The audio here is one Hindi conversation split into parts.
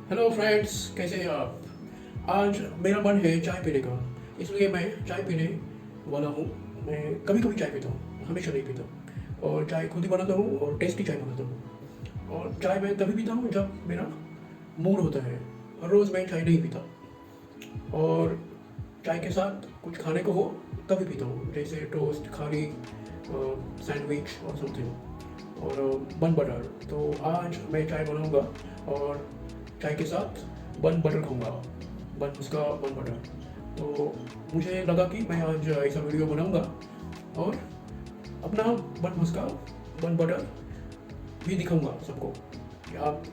हेलो फ्रेंड्स, कैसे हैं आप। आज मेरा मन है चाय पीने का, इसलिए मैं चाय पीने वाला हूँ। मैं कभी कभी चाय पीता हूँ, हमेशा नहीं पीता। और चाय खुद ही बनाता हूँ और टेस्टी चाय बनाता हूँ। और चाय मैं तभी पीता हूँ जब मेरा मूड होता है। हर रोज़ मैं चाय नहीं पीता। और चाय के साथ कुछ खाने को हो तभी पीता हूँ, जैसे टोस्ट, खारी, सैंडविच और समथिंग, और बन बटर। तो आज मैं चाय बनाऊँगा और चाय के साथ बन बटर खाऊंगा, बन उसका बन बटर। तो मुझे लगा कि मैं आज ऐसा वीडियो बनाऊंगा और अपना बन उसका बन बटर भी दिखाऊंगा सबको, कि आप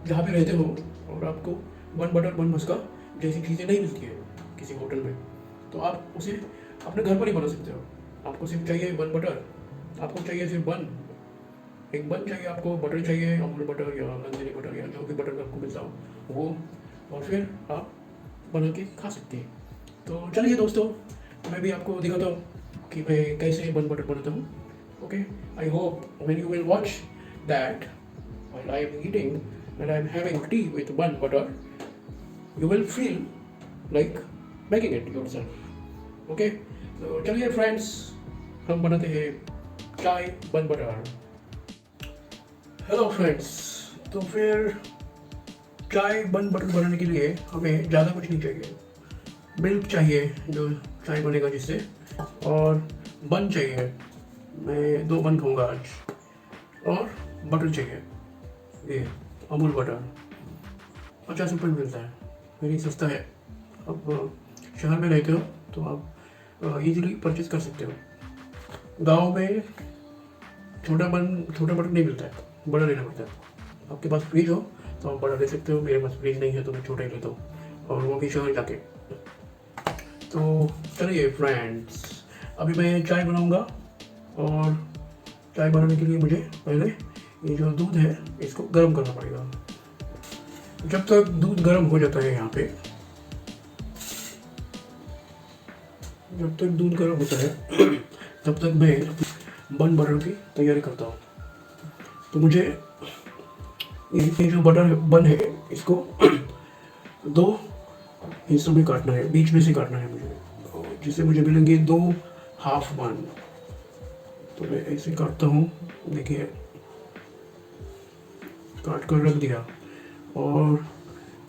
जहाँ पे रहते हो और आपको बन बटर बन मस्का जैसी चीज़ें नहीं मिलती है किसी होटल में, तो आप उसे अपने घर पर ही बना सकते हो। आपको सिर्फ चाहिए बन बटर, आपको चाहिए सिर्फ बन, एक बन चाहिए, आपको बटर चाहिए, अमूल बटर या नंदिनी बटर या जो भी बटर आपको मिलता हो वो, और फिर आप बना के खा सकते हैं। तो चलिए दोस्तों, मैं भी आपको दिखाता हूँ कि मैं कैसे बन बटर बनाता हूँ। Okay, I hope when you will watch that while I am eating and I am having T with बन butter, you will feel like making it yourself. Okay, तो चलिए फ्रेंड्स, हम बनाते हैं चाय बन बटर। हेलो फ्रेंड्स, तो फिर चाय बन बटर बनाने के लिए हमें ज़्यादा कुछ नहीं चाहिए। मिल्क चाहिए जो चाय बनेगा जिससे, और बन चाहिए, मैं 2 बन खाऊंगा आज, और बटर चाहिए, ये अमूल बटर 50 रुपये में मिलता है, वेरी सस्ता है। अब शहर में रहते हो तो आप इजीली परचेज कर सकते हो। गांव में छोटा बटर नहीं मिलता है, बड़ा लेना पड़ता है। आपके पास फ्रिज हो तो आप बड़ा ले सकते हो, मेरे पास फ्रिज नहीं है तो मैं छोटा ही लेता हूँ, और वो भी शहर जाके। तो चलिए फ्रेंड्स, अभी मैं चाय बनाऊँगा, और चाय बनाने के लिए मुझे पहले ये जो दूध है इसको गर्म करना पड़ेगा। जब तक दूध गर्म हो जाता है यहाँ पे, जब तक दूध गर्म होता है तब तक मैं बन बटर की तैयारी करता हूँ। तो मुझे ये जो बटर बन है इसको 2 हिस्सों में काटना है, बीच में से काटना है मुझे, जिससे मुझे मिलेंगे 2 हाफ बन। तो मैं ऐसे काटता हूँ, देखिए काट कर रख दिया। और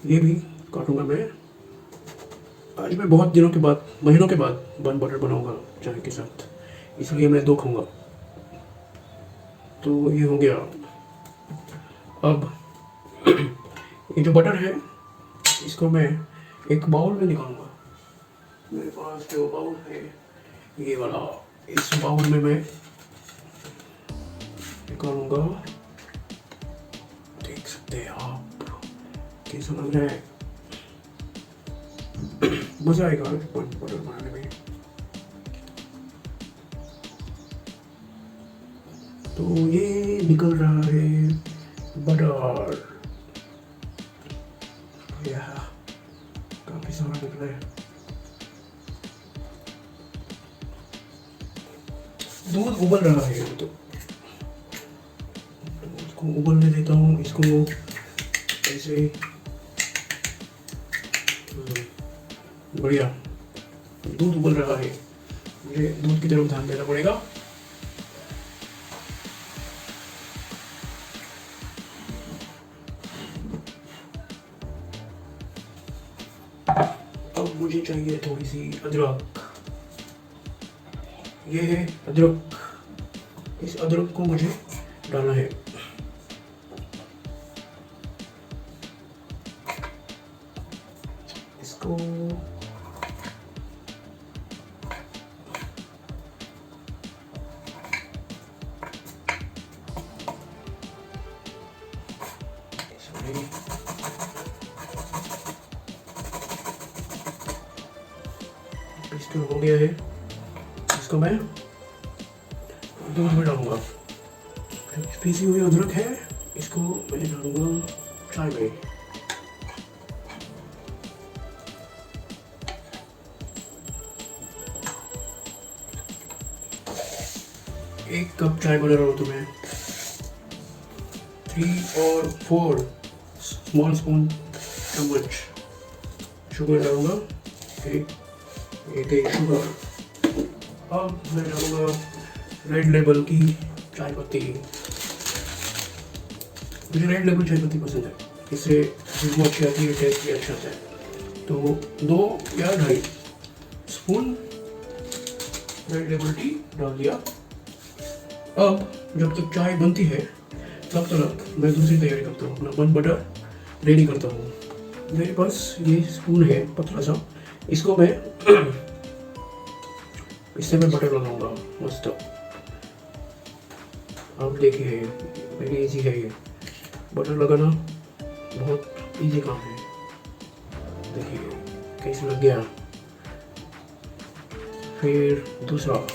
ये भी काटूंगा मैं। आज मैं बहुत दिनों के बाद, महीनों के बाद बन बटर बनाऊंगा चाय के साथ, इसलिए मैं 2 खाऊंगा। तो ये हो गया। अब ये जो बटर है इसको मैं एक बाउल में निकालूंगा। मेरे पास जो बाउल है ये वाला, इस बाउल में मैं निकालूंगा। देख सकते हैं आप कैसा लग रहा है। मजा आएगा बटर बनाने में। तो ये निकल रहा है बटर, यह काफी सारा निकला है। दूध उबल रहा है, तो इसको उबलने देता हूँ, इसको ऐसे। बढ़िया, दूध उबल रहा है, मुझे दूध की तरफ ध्यान देना पड़ेगा। अब मुझे चाहिए थोड़ी सी अदरक, ये है अदरक, इस अदरक को मुझे डालना है। इसको इसको हो गया है, इसको मैं दूध में डालूंगा। पीसी हुई अदरक है, इसको मैं डालूंगा चाय में। एक कप चाय बना रहा हूँ, तो मैं 3 और 4 स्मॉल स्पून चम्मच शुगर डालूंगा। एक शुगर। अब मैं डालूंगा रेड लेबल की चाय पत्ती। मुझे रेड लेबल चाय पत्ती पसंद है, इससे खुशबू अच्छी आती है, टेस्ट भी अच्छा आता है। तो 2 या 2.5 स्पून रेड लेबल टी डाल दिया। अब जब तक चाय बनती है तब तक मैं दूसरी तैयारी करता हूँ, अपना बन बटर रेडी करता हूँ। मेरे पास ये स्पून है पतला सा, इसको मैं इससे मैं बटर लगाऊंगा मस्त। अब देखिए वेरी इजी है ये बटर लगाना, बहुत इजी काम है। देखिए कैसे लग गया। फिर दूसरा,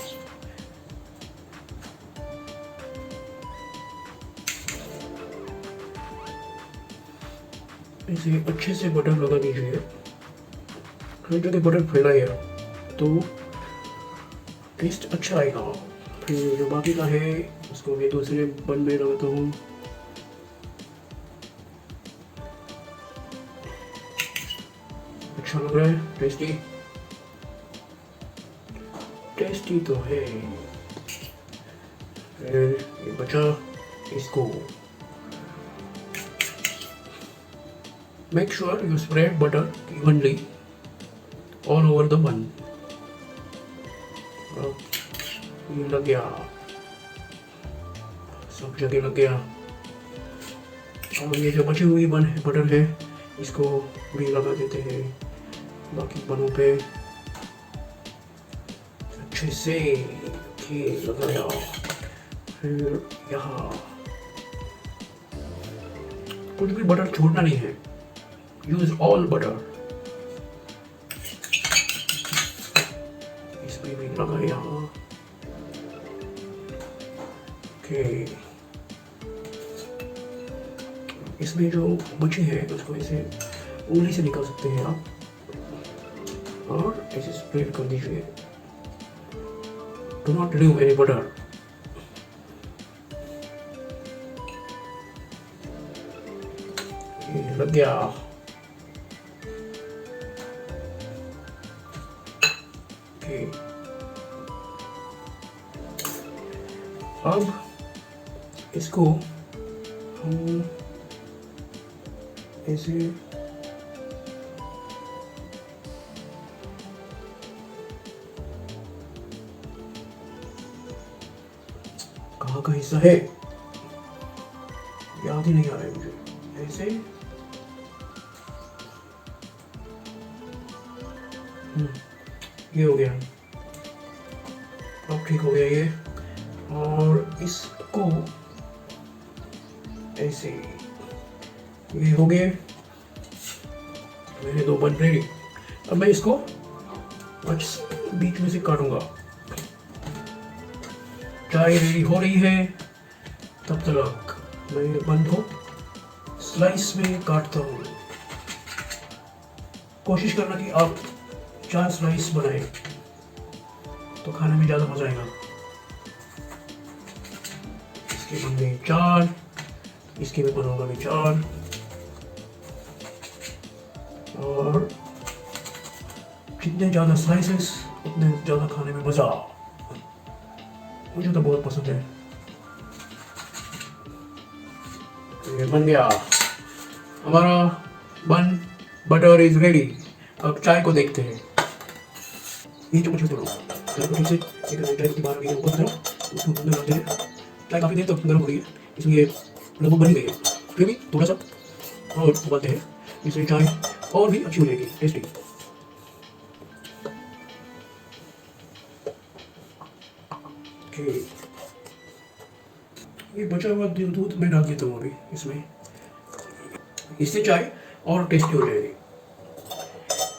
इसे अच्छे से बटर लगा दीजिए। हर जगह बटर फैलाइए तो टेस्ट अच्छा आएगा। फिर जो बाकी का है उसको मैं दूसरे बन में लगाता हूँ। अच्छा लग रहा है, टेस्टी टेस्टी तो है। फिर ये बचा, इसको make sure you spread butter evenly all over the बन। ये लग गया, सब जगह लग गया। और ये जो बची हुई बन है बटर है, इसको भी लगा देते हैं बाकी बनों पे अच्छे से। लगाया। फिर यहाँ कुछ भी बटर छोड़ना नहीं है, यूज ऑल बटर। इसमें भी लगाया। इसमें जो बची है उसको ऐसे उंगली से निकाल सकते हैं आप और ऐसे स्प्रेड कर दीजिए। Do not remove any butter. ये लग गया। अब इसको हम ऐसे कहाँ का हिस्सा है याद ही नहीं आ रहा है मुझे। ऐसे ये हो गया। अब ठीक हो गया ये। और इसको ऐसे, ये हो गए मेरे 2 बन रेडी। अब मैं इसको बीच में से काटूंगा। चाय रेडी हो रही है, तब तक मैं बन को स्लाइस में काटता हूँ। कोशिश करना कि आप 4 स्लाइस बनाए तो खाने में ज़्यादा मजा आएगा। इसके बन गए 4, इसके भी बनूंगा मैं 4। और जितने ज़्यादा स्लाइसेस उतने ज़्यादा खाने में मज़ा। मुझे तो बहुत पसंद है। ये बन गया हमारा बन बटर इज रेडी। अब चाय को देखते हैं। ये चम्मच में तोड़ो, ठीक से एक चाय की बार भी ऊपर की तरफ उसको अंदर डालते हैं। चाय काफ़ी देर तक गर्म हो रही है, इसलिए लगभग बन ही गई है। फिर भी थोड़ा सा और उबालते हैं, इसलिए चाय और भी अच्छी हो जाएगी, टेस्टी। ये बचा हुआ दूध मैं डाल देता हूँ अभी इसमें, इससे चाय और टेस्टी हो जाएगी।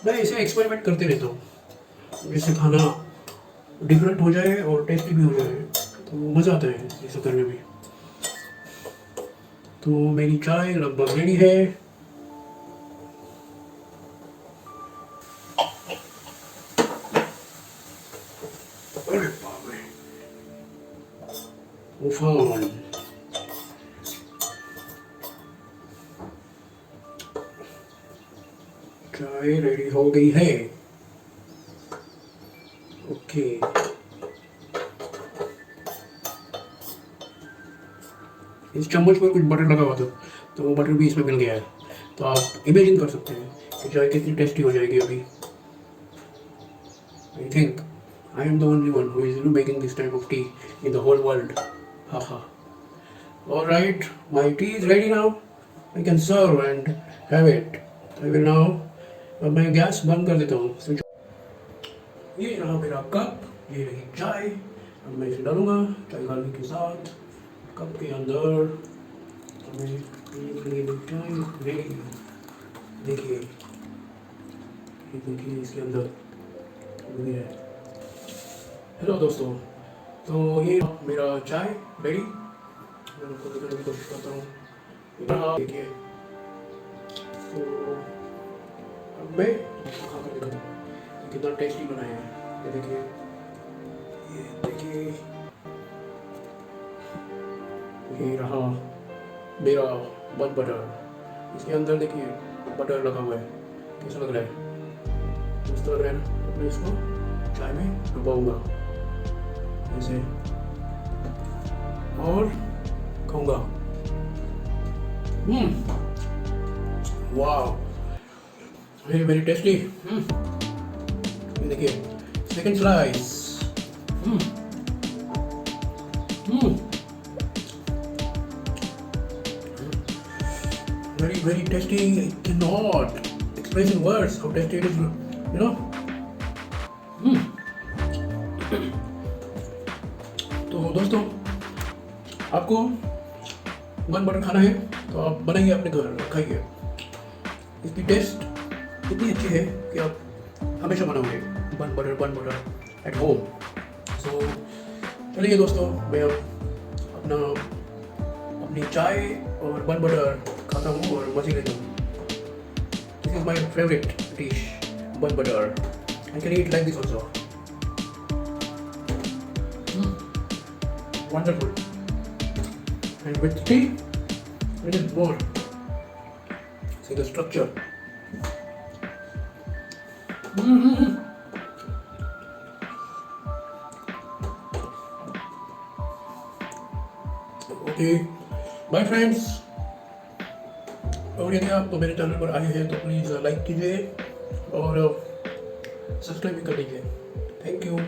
मैं इसे एक्सपेरिमेंट करते रहता हूँ, जिससे खाना डिफरेंट हो जाए और टेस्टी भी हो जाए, तो मज़ा आता है इसे करने में। तो मेरी चाय लगभग रेडी है। अरे बाप रे, उफान। चाय रेडी हो गई है। ओके, इस चम्मच पर कुछ बटर लगा हुआ था, तो वो बटर भी इसमें मिल गया है। तो आप इमेजिन कर सकते हैं कि चाय कितनी टेस्टी हो जाएगी अभी। I think I am the only one who is making this type of tea in the whole world. हा हा। Alright, my tea is ready now. I can serve and have it. I will now अब मैं गैस बंद कर देता हूँ। ये रहा मेरा कप, ये रही चाय। अब मैं इसे डालूंगा चाय डालने के साथ कप के अंदर। हमें पीने के लिए चाय रेडी। देखिए, ये देखिए इसके अंदर ये है। हेलो दोस्तों, तो ये मेरा चाय रेडी। मैं आपको दिखाने की कोशिश करता हूँ। यहाँ देखिए, तो अब मैं खा कर दिखाता हूँ ये कितना टेस्टी बनाया है। ये देखिए, ये देखिए, ये रहा मेरा बन बटर। इसके अंदर देखिए बटर लगा हुआ है, कैसा लग रहा है? इस तरह है ना। मैं इसको चाय में डुबाऊंगा ऐसे और खाऊंगा। वाह, वेरी वेरी टेस्टी। ये देखिए second slice. Very very tasty. I cannot express in words how tasty it is, you know. तो दोस्तों, आपको बन बटर खाना है तो आप बनाइए अपने घर और खाइए। इसकी टेस्ट इतनी अच्छी है कि आप हमेशा बनाओगे बन बटर एट होम। सो चलिए दोस्तों, मैं अब अपनी चाय और बन बटर खाता हूँ और मज़े लेता हूँ। This is my favourite dish, bun butter. I can eat like this also. Wonderful. And with tea, it is more. See the structure. Okay, bye friends. और यदि आप तो मेरे चैनल पर आए हैं तो प्लीज़ लाइक कीजिए और सब्सक्राइब भी कर लीजिए। Thank you.